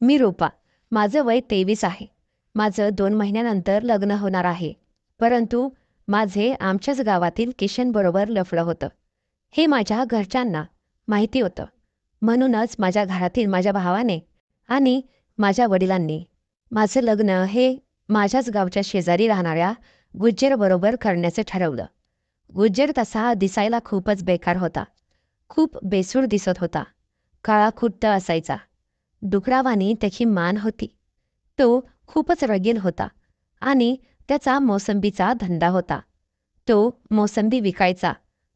मी रूपा. माझं वय 23 आहे. माझं 2 महिन्यानंतर लग्न होणार आहे. परंतु माझे आमच्याच गावातील किशनबरोबर लफडं होतं. हे माझ्या घरच्यांना माहिती होतं. म्हणूनच माझ्या घरातील माझ्या भावाने आणि माझ्या वडिलांनी माझं लग्न हे माझ्याच गावच्या शेजारी राहणाऱ्या गुज्जरबरोबर करण्याचं ठरवलं. गुज्जर तसा दिसायला खूपच बेकार होता. खूप बेसूर दिसत होता. काळाकुट्ट असायचा. डुकरावानी त्याची मान होती. तो खूपच रगील होता आणि त्याचा मोसंबीचा धंदा होता. तो मोसंबी विकायचा.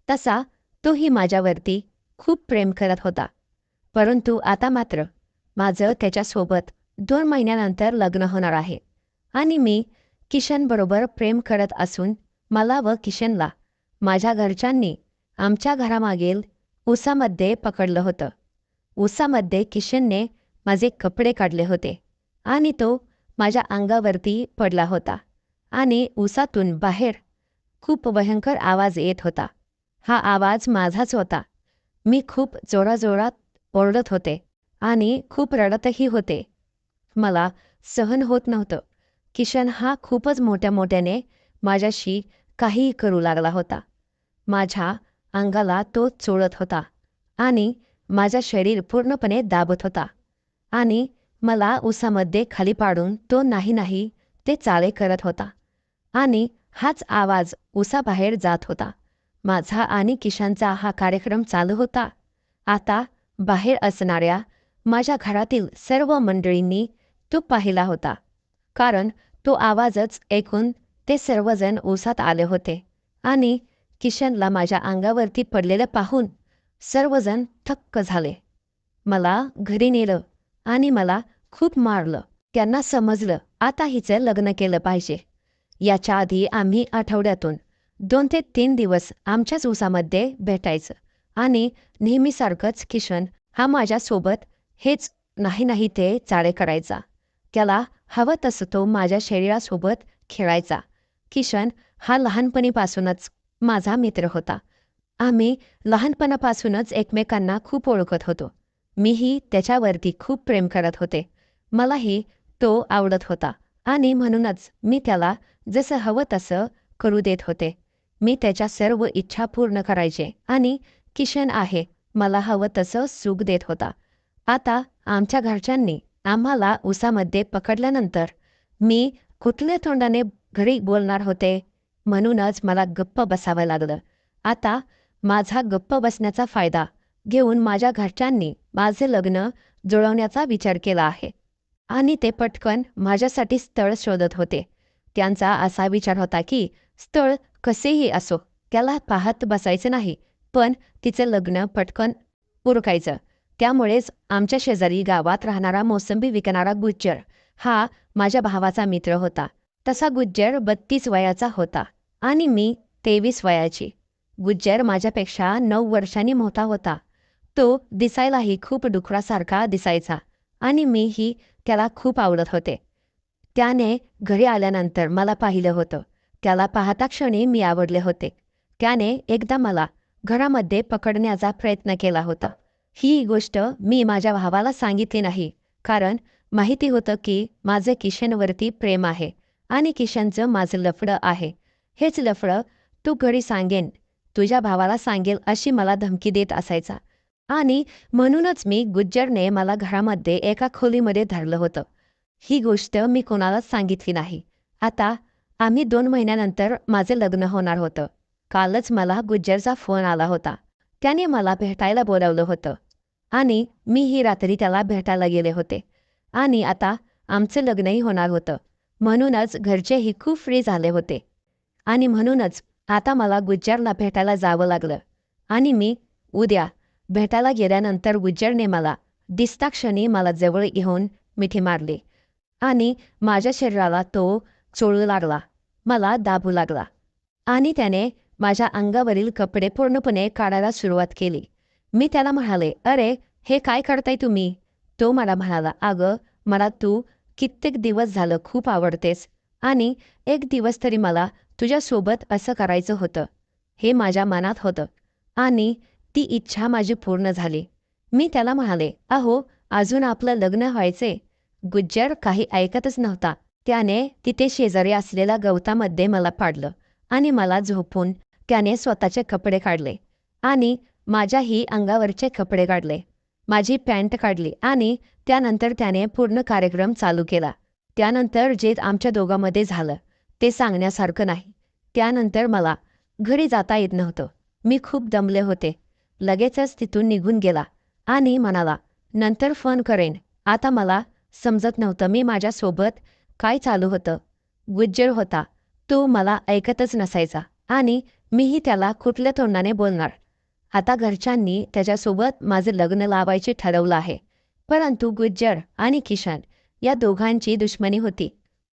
तसा तोही माझ्यावरती खूप प्रेम करत होता. परंतु आता मात्र माझं त्याच्यासोबत 2 महिन्यानंतर लग्न होणार आहे आणि मी किशनबरोबर प्रेम करत असून मला व किशनला माझ्या घरच्यांनी आमच्या घरामागील उसामध्ये पकडलं होतं. उसामध्ये किशनने माझे कपडे काढले होते आणि तो माझ्या अंगावरती पडला होता आणि उसातून बाहेर खूप भयंकर आवाज येत होता. हा आवाज माझाच होता. मी खूप जोराजोरात ओरडत होते आणि खूप रडतही होते. मला सहन होत नव्हतं. किशन हा खूपच मोठ्याने माझ्याशी काहीही करू लागला होता. माझ्या अंगाला तो चोळत होता आणि माझं शरीर पूर्णपणे दाबत होता आणि मला उसामध्ये खाली पाडून तो नाही ते चाळे करत होता आणि हाच आवाज उसाबाहेर जात होता. माझा आणि किशनचा हा कार्यक्रम चालू होता. आता बाहेर असणाऱ्या माझ्या घरातील सर्व मंडळींनी तो पाहिला होता, कारण तो आवाजच ऐकून ते सर्वजण उसात आले होते आणि किशनला माझ्या अंगावरती पडलेलं पाहून सर्वजण थक्क झाले. मला घरी नेलं आणि मला खूप मारलं. त्यांना समजलं आता हिचं लग्न केलं पाहिजे. याच्या आधी आम्ही आठवड्यातून 2 ते 3 दिवस आमच्याच उसामध्ये भेटायचं आणि नेहमीसारखंच किशन हा माझ्यासोबत हेच नाही ते चाळे करायचा. त्याला हवं तसं तो माझ्या शरीरासोबत खेळायचा. किशन हा लहानपणीपासूनच माझा मित्र होता. आम्ही लहानपणापासूनच एकमेकांना खूप ओळखत होतो. मीही त्याच्यावरती खूप प्रेम करत होते. मलाही तो आवडत होता आणि म्हणूनच मी त्याला जसं हवं तसं करू देत होते. मी त्याच्या सर्व इच्छा पूर्ण करायचे आणि किशन आहे मला हवं तसं सुख देत होता. आता आमच्या घरच्यांनी आम्हाला उसामध्ये पकडल्यानंतर मी कुठल्या तोंडाने घरी बोलणार होते, म्हणूनच मला गप्प बसावं लागलं. आता माझा गप्प बसण्याचा फायदा घेऊन माझ्या घरच्यांनी माझे लग्न जुळवण्याचा विचार केला आहे आणि ते पटकन माझ्यासाठी स्थळ शोधत होते. त्यांचा असा विचार होता की स्थळ कसेही असो, त्याला पाहत बसायचं नाही, पण तिचं लग्न पटकन उरकायचं. त्यामुळेच आमच्या शेजारी गावात राहणारा मोसंबी विकणारा गुज्जर हा माझ्या भावाचा मित्र होता. तसा गुज्जर 32 वयाचा होता आणि मी 23 वयाची. गुज्जर माझ्यापेक्षा 9 वर्षांनी मोठा होता. तो दिसायलाही खूप डुकरासारखा दिसायचा आणि मीही त्याला खूप आवडत होते. त्याने घरी आल्यानंतर मला पाहिलं होतं. त्याला पाहता क्षणी मी आवडले होते. त्याने एकदा मला घरामध्ये पकडण्याचा प्रयत्न केला होता. ही गोष्ट मी माझ्या भावाला सांगितली नाही, कारण माहिती होतं की माझं किशनवरती प्रेम आहे आणि किशनचं माझं लफडं आहे. हेच लफडं तू घरी सांगेन, तुझ्या भावाला सांगेल अशी मला धमकी देत असायचा आणि म्हणूनच मी गुज्जरने मला घरामध्ये एका खोलीमध्ये धरलं होतं. ही गोष्ट मी कोणालाच सांगितली नाही. आता आम्ही 2 महिन्यानंतर माझं लग्न होणार होतं. कालच मला गुज्जरचा फोन आला होता. त्याने मला भेटायला बोलावलं होतं आणि मीही रात्री त्याला भेटायला गेले होते आणि आता आमचं लग्नही होणार होतं. म्हणूनच घरचेही खूप फ्री झाले होते आणि म्हणूनच आता मला गुज्जरला भेटायला जावं लागलं आणि मी उद्या भेटायला गेल्यानंतर गुज्जरने मला दिसता क्षणी मला जवळ घेऊन मिठी मारली आणि माझ्या शरीराला तो चोळू लागला, मला दाबू लागला आणि त्याने माझ्या अंगावरील कपडे पूर्णपणे काढायला सुरुवात केली. मी त्याला म्हणाले, "अरे, हे काय करताय तुम्ही?" तो मला म्हणाला, "अगं, मला तू कित्येक दिवस झालं खूप आवडतेस आणि एक दिवस तरी मला तुझ्यासोबत असं करायचं होतं." हे माझ्या मनात होतं आणि ती इच्छा माझी पूर्ण झाली. मी त्याला म्हणाले, "अहो, अजून आपलं लग्न व्हायचे. गुज्जर काही ऐकतच नव्हता. त्याने तिथे शेजारी असलेल्या गवतामध्ये मला पाडलं आणि मला झोपून त्याने स्वतःचे कपडे काढले आणि माझ्याही अंगावरचे कपडे काढले. माझी पॅन्ट काढली आणि त्यानंतर त्याने पूर्ण कार्यक्रम चालू केला. त्यानंतर जे आमच्या दोघांमध्ये झालं ते सांगण्यासारखं नाही. त्यानंतर मला घरी जाता येत नव्हतं. मी खूप दमले होते. लगेचच तिथून निघून गेला आणि म्हणाला, "नंतर फोन करेन." आता मला समजत नव्हतं मी माझ्यासोबत काय चालू होतं. गुज्जर होता. तो मला ऐकतच नसायचा आणि मीही त्याला कुठल्या तोंडाने बोलणार. आता घरच्यांनी त्याच्यासोबत माझं लग्न लावायचे ठरवलं आहे. परंतु गुज्जर आणि किशन या दोघांची दुश्मनी होती.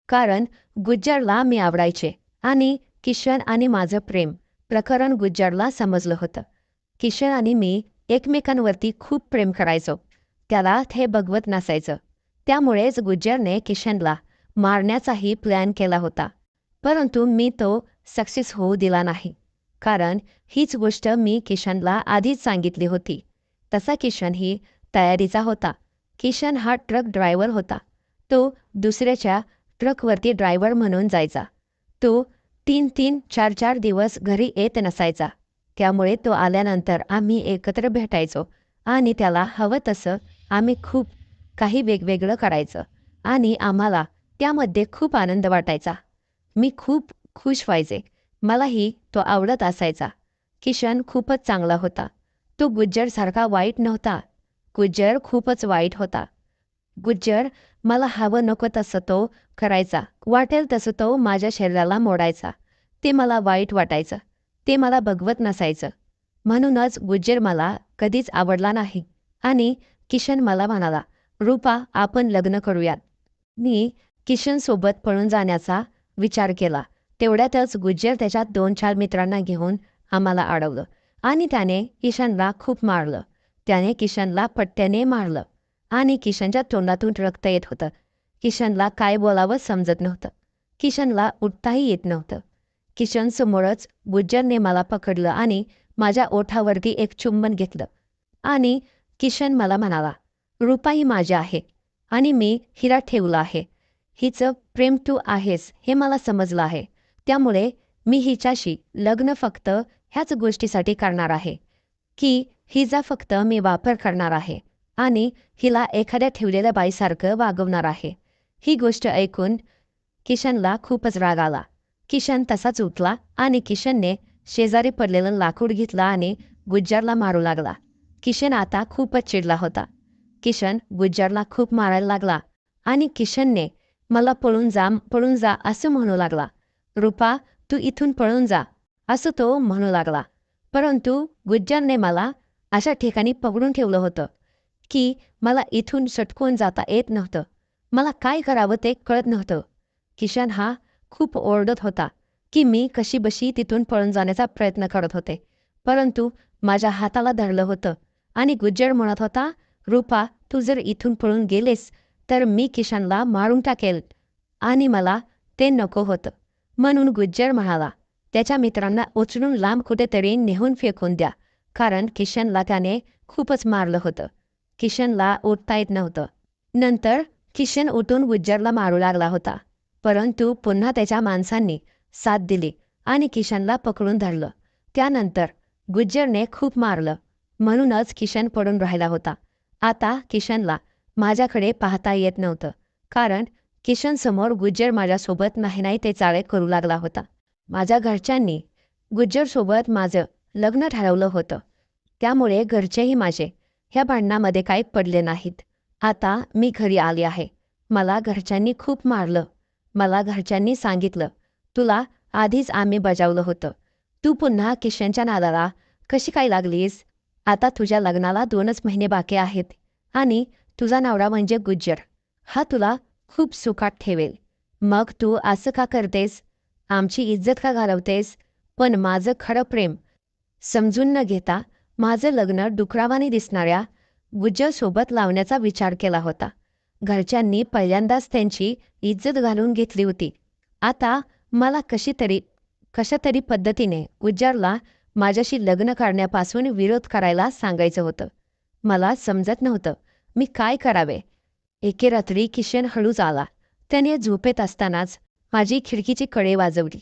कारण गुज्जरला मी आवडायचे आणि किशन आणि माझं प्रेम प्रकरण गुज्जरला समजलं होतं. किशन आणि मी एकमेकांवरती खूप प्रेम करायचो. त्याला ते बघवत नसायचं. त्यामुळेच गुज्जरने किशनला मारण्याचाही प्लॅन केला होता. परंतु मी तो सक्सेस होऊ दिला नाही. कारण हीच गोष्ट मी किशनला आधीच सांगितली होती. तसा किशनही तयारीचा होता. किशन हा ट्रक ड्रायव्हर होता. तो दुसऱ्याच्या ट्रकवरती ड्रायव्हर म्हणून जायचा. तो 3-3, 4-4 दिवस घरी येत नसायचा. त्यामुळे तो आल्यानंतर आम्ही एकत्र भेटायचो आणि त्याला हवं तसं आम्ही खूप काही वेगवेगळं करायचं आणि आम्हाला त्यामध्ये खूप आनंद वाटायचा. मी खूप खुश व्हायचे. मलाही तो आवडत असायचा. किशन खूपच चांगला होता. तो गुज्जरसारखा वाईट नव्हता. गुज्जर खूपच वाईट होता. गुज्जर मला हवं नको तसं तो करायचा. वाटेल तसं तो माझ्या शरीराला मोडायचा. ते मला वाईट वाटायचं. ते मला बघवत नसायचं. म्हणूनच गुज्जर मला कधीच आवडला नाही आणि किशन मला म्हणाला, "रूपा, आपण लग्न करूयात." मी किशनसोबत पळून जाण्याचा विचार केला. तेवढ्यातच गुज्जर त्याच्या 2-4 मित्रांना घेऊन आम्हाला अडवलं आणि त्याने किशनला खूप मारलं. त्याने किशनला पट्ट्याने मारलं आणि किशनच्या तोंडातून रक्त येत होतं. किशनला काय बोलावं समजत नव्हतं. किशनला उठताही येत नव्हतं. किशनसमोरच गुज्जरने मला पकडलं आणि माझ्या ओठावरती एक चुंबन घेतलं आणि किशन मला म्हणाला, "रूपा ही माझी आहे आणि मी हिला ठेवलं आहे. हिचं प्रेम तू आहेस हे मला समजलं आहे. त्यामुळे मी हिच्याशी लग्न फक्त ह्याच गोष्टीसाठी करणार आहे की हिचा फक्त मी वापर करणार आहे आणि हिला एखाद्या ठेवलेल्या बाईसारखं वागवणार आहे." ही गोष्ट ऐकून किशनला खूपच राग आला. किशन तसाच उठला आणि किशनने शेजारी पडलेलं लाकूड घेतला आणि गुज्जरला मारू लागला. किशन आता खूपच चिडला होता. किशन गुज्जरला खूप मारायला लागला आणि किशनने मला पळून जा असं म्हणू लागला. "रूपा, तू इथून पळून जा," असं तो म्हणू लागला. परंतु गुज्जरने मला अशा ठिकाणी पकडून ठेवलं होतं की मला इथून सटकून जाता येत नव्हतं. मला काय करावं ते कळत नव्हतं. किशन हा खूप ओरडत होता की मी कशीबशी तिथून पळून जाण्याचा प्रयत्न करत होते. परंतु माझ्या हाताला धरलं होतं आणि गुज्जर म्हणत होता, "रूपा, तू जर इथून पळून गेलेस तर मी किशनला मारून टाकेल आणि मला ते नको होतं." म्हणून गुज्जर म्हणाला, "त्याच्या मित्रांना उचलून लांब कुठेतरी नेहून फेकून द्या." कारण किशनला त्याने खूपच मारलं होतं. किशनला उठता येत नव्हतं. नंतर किशन उठून गुज्जरला मारू लागला होता. परंतु पुन्हा त्याच्या माणसांनी साथ दिली आणि किशनला पकडून धरलं. त्यानंतर गुज्जरने खूप मारलं. म्हणूनच किशन पडून राहिला होता. आता किशनला माझ्याकडे पाहता येत नव्हतं. कारण किशनसमोर गुज्जर माझ्यासोबत नाही ते चाळे करू लागला होता. माझ्या घरच्यांनी गुज्जरसोबत माझं लग्न ठरवलं होतं. त्यामुळे घरचेही माझे ह्या भांडणामध्ये काही पडले नाहीत. आता मी घरी आले आहे. मला घरच्यांनी खूप मारलं. मला घरच्यांनी सांगितलं, "तुला आधीच आम्ही बजावलं होतं. तू पुन्हा किशनच्या नादाला कशी काय लागलीस? आता तुझ्या लग्नाला 2च महिने बाकी आहेत आणि तुझा नवरा म्हणजे गुज्जर. हा तुला खूप सुखात ठेवेल. मग तू असं का करतेस? आमची इज्जत का घालवतेस?" पण माझं खरं प्रेम समजून न घेता माझं लग्न डुकरावाने दिसणाऱ्या गुज्जरसोबत लावण्याचा विचार केला होता. घरच्यांनी पहिल्यांदाच त्यांची इज्जत घालून घेतली होती. आता मला कशातरी पद्धतीने गुज्जरला माझ्याशी लग्न करण्यापासून विरोध करायला सांगायचं होतं. मला समजत नव्हतं मी काय करावे. एके रात्री किशन हळूच आला. त्याने झोपेत असतानाच माझी खिडकीची कळे वाजवली.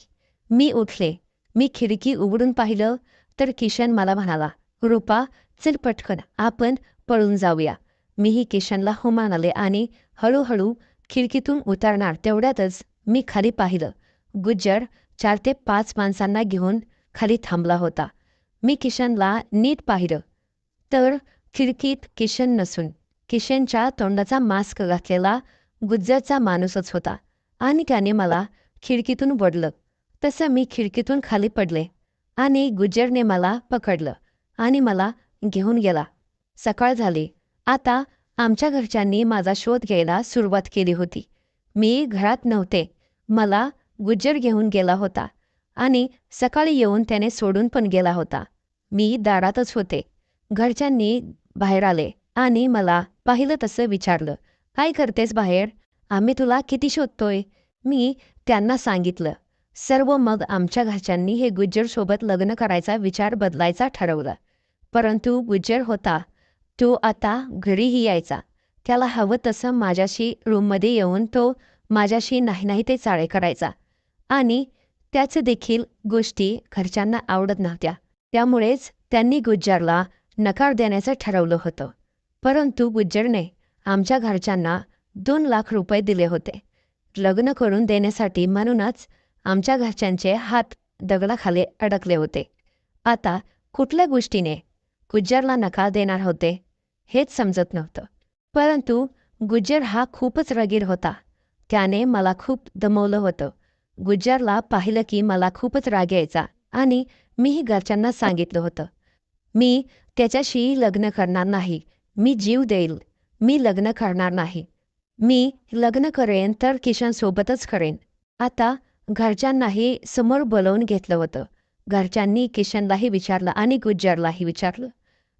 मी उठले. मी खिडकी उघडून पाहिलं तर किशन मला म्हणाला, "रूपा, चल पटकन आपण पळून जाऊया." मीही किशनला हो म्हणाले आणि हळूहळू खिडकीतून उतरणार तेवढ्यातच मी खाली पाहिलं. गुज्जर 4 ते 5 माणसांना घेऊन खाली थांबला होता. मी किशनला नीट पाहिलं तर खिडकीत किशन नसून किशनच्या तोंडाचा मास्क घातलेला गुज्जरचा माणूसच होता आणि त्याने मला खिडकीतून ओढलं. तसं मी खिडकीतून खाली पडले आणि गुज्जरने मला पकडलं आणि मला घेऊन गेला. सकाळ झाली. आता आमच्या घरच्यांनी माझा शोध घ्यायला सुरुवात केली होती. मी घरात नव्हते. मला गुज्जर घेऊन गेला होता आणि सकाळी येऊन त्याने सोडून पण गेला होता. मी दारातच होते. घरच्यांनी बाहेर आले आणि मला पाहिलं तसं विचारलं, "काय करतेस बाहेर? आम्ही तुला किती शोधतोय?" मी त्यांना सांगितलं सर्व. मग आमच्या घरच्यांनी हे गुज्जरसोबत लग्न करायचा विचार बदलायचा ठरवलं. परंतु गुज्जर होता तो आता घरीही यायचा. त्याला हवं तसं माझ्याशी रूममध्ये येऊन तो माझ्याशी नाही ते चाळे करायचा आणि त्याचं देखील गोष्टी घरच्यांना आवडत नव्हत्या. त्यामुळेच त्यांनी गुज्जरला नकार देण्याचं ठरवलं होतं. परंतु गुज्जरने आमच्या घरच्यांना 2 लाख रुपये दिले होते लग्न करून देण्यासाठी. म्हणूनच आमच्या घरच्यांचे हात दगडाखाली अडकले होते. आता कुठल्या गोष्टीने गुज्जरला नकार देणार होते हेच समजत नव्हतं. परंतु गुज्जर हा खूपच रगीर होता. त्याने मला खूप दमवलं होतं. गुज्जरला पाहिलं की मला खूपच राग यायचा आणि मीही घरच्यांना सांगितलं होतं, "मी त्याच्याशी लग्न करणार नाही. मी जीव देईल. मी लग्न करणार नाही. मी लग्न करेन तर किशनसोबतच करेन." आता घरच्यांनाही समोर बोलावून घेतलं होतं. घरच्यांनी किशनलाही विचारलं आणि गुज्जरलाही विचारलं.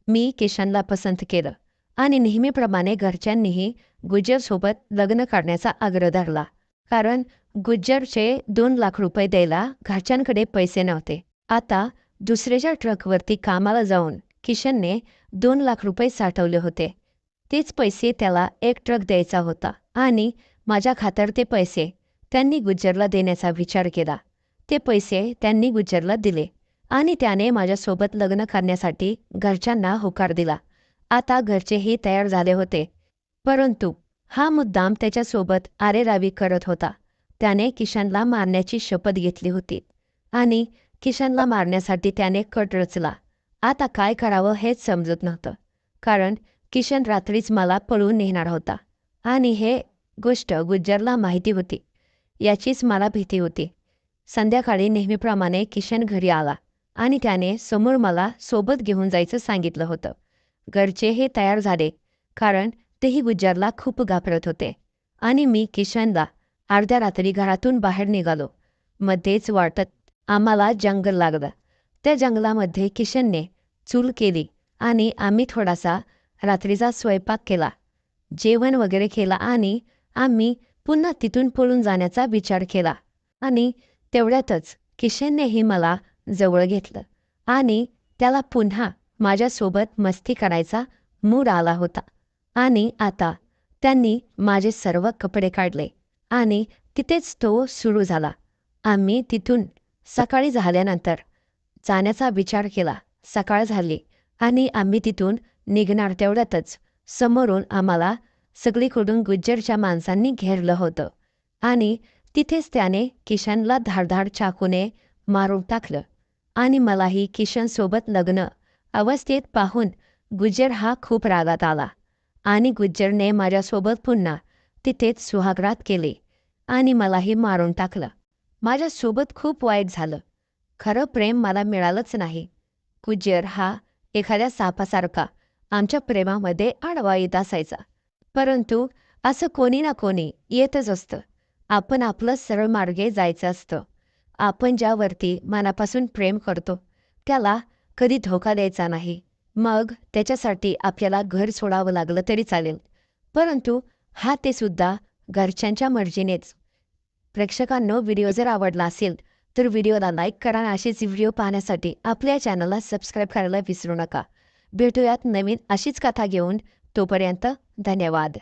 मी किशनला पसंत केलं आणि नेहमीप्रमाणे घरच्यांनीही गुज्जरसोबत लग्न करण्याचा आग्रह धरला. कारण गुज्जरचे 2 लाख रुपये द्यायला घरच्यांकडे पैसे नव्हते. आता दुसऱ्याच्या ट्रकवरती कामाला जाऊन किशनने 2 लाख रुपये साठवले होते. तेच पैसे त्याला 1 ट्रक द्यायचा होता आणि माझ्या खातर ते पैसे त्यांनी गुज्जरला देण्याचा विचार केला. ते पैसे त्यांनी गुज्जरला दिले आणि त्याने माझ्यासोबत लग्न करण्यासाठी घरच्यांना होकार दिला. आता घरचेही तयार झाले होते. परंतु हा मुद्दाम त्याच्यासोबत आरेरावी करत होता. त्याने किशनला मारण्याची शपथ घेतली होती आणि किशनला मारण्यासाठी त्याने कट रचला. आता काय करावं हेच समजत नव्हतं. कारण किशन रात्रीच मला पळवून नेणार होता आणि हे गोष्ट गुज्जरला माहिती होती. याचीच मला भीती होती. संध्याकाळी नेहमीप्रमाणे किशन घरी आला आणि त्याने समोर मला सोबत घेऊन जायचं सांगितलं होतं. घरचेही तयार झाले कारण तेही गुज्जरला खूप घाबरत होते आणि मी किशनला अर्ध्या रात्री घरातून बाहेर निघालो. मध्येच वाटत आम्हाला जंगल लागलं. त्या जंगलामध्ये किशनने चूल केली आणि आम्ही थोडासा रात्रीचा स्वयंपाक केला, जेवण वगैरे केला आणि आम्ही पुन्हा तिथून पळून जाण्याचा विचार केला. आणि तेवढ्यातच किशननेही मला जवळ घेतलं आणि त्याला पुन्हा माझ्यासोबत मस्ती करायचा मूड आला होता. आणि आता त्यांनी माझे सर्व कपडे काढले आणि तिथेच तो सुरू झाला. आम्ही तिथून सकाळी झाल्यानंतर जाण्याचा विचार केला. सकाळ झाली आणि आम्ही तिथून निघणार तेवढ्यातच समोरून आम्हाला सगळीकडून गुज्जरच्या माणसांनी घेरलं होतं आणि तिथेच त्याने किशनला धारधार चाकूने मारून टाकलं. आणि मलाही किशनसोबत लग्न अवस्थेत पाहून गुज्जर हा खूप रागात आला आणि गुज्जरने माझ्यासोबत पुन्हा तिथेच सुहागरात केले आणि मलाही मारून टाकलं. माझ्यासोबत खूप वाईट झालं. खरं प्रेम मला मिळालंच नाही. गुज्जर हा एखाद्या सापासारखा आमच्या प्रेमामध्ये आडवा येत असायचा. परंतु असं कोणी ना कोणी येतच असतं. आपण आपलं सरळ मार्गे जायचं असतं. आपण ज्यावरती मनापासून प्रेम करतो त्याला कधी धोका द्यायचा नाही. मग त्याच्यासाठी आपल्याला घर सोडावं लागलं तरी चालेल. परंतु हा ते सुद्धा घरच्यांच्या मर्जीनेच. प्रेक्षकांनो, व्हिडिओ जर आवडला असेल तर व्हिडिओला लाईक करा आणि असेच व्हिडिओ पाहण्यासाठी आपल्या चॅनलला सबस्क्राईब करायला विसरू नका. भेटूयात नवीन अशीच कथा घेऊन. तोपर्यंत धन्यवाद.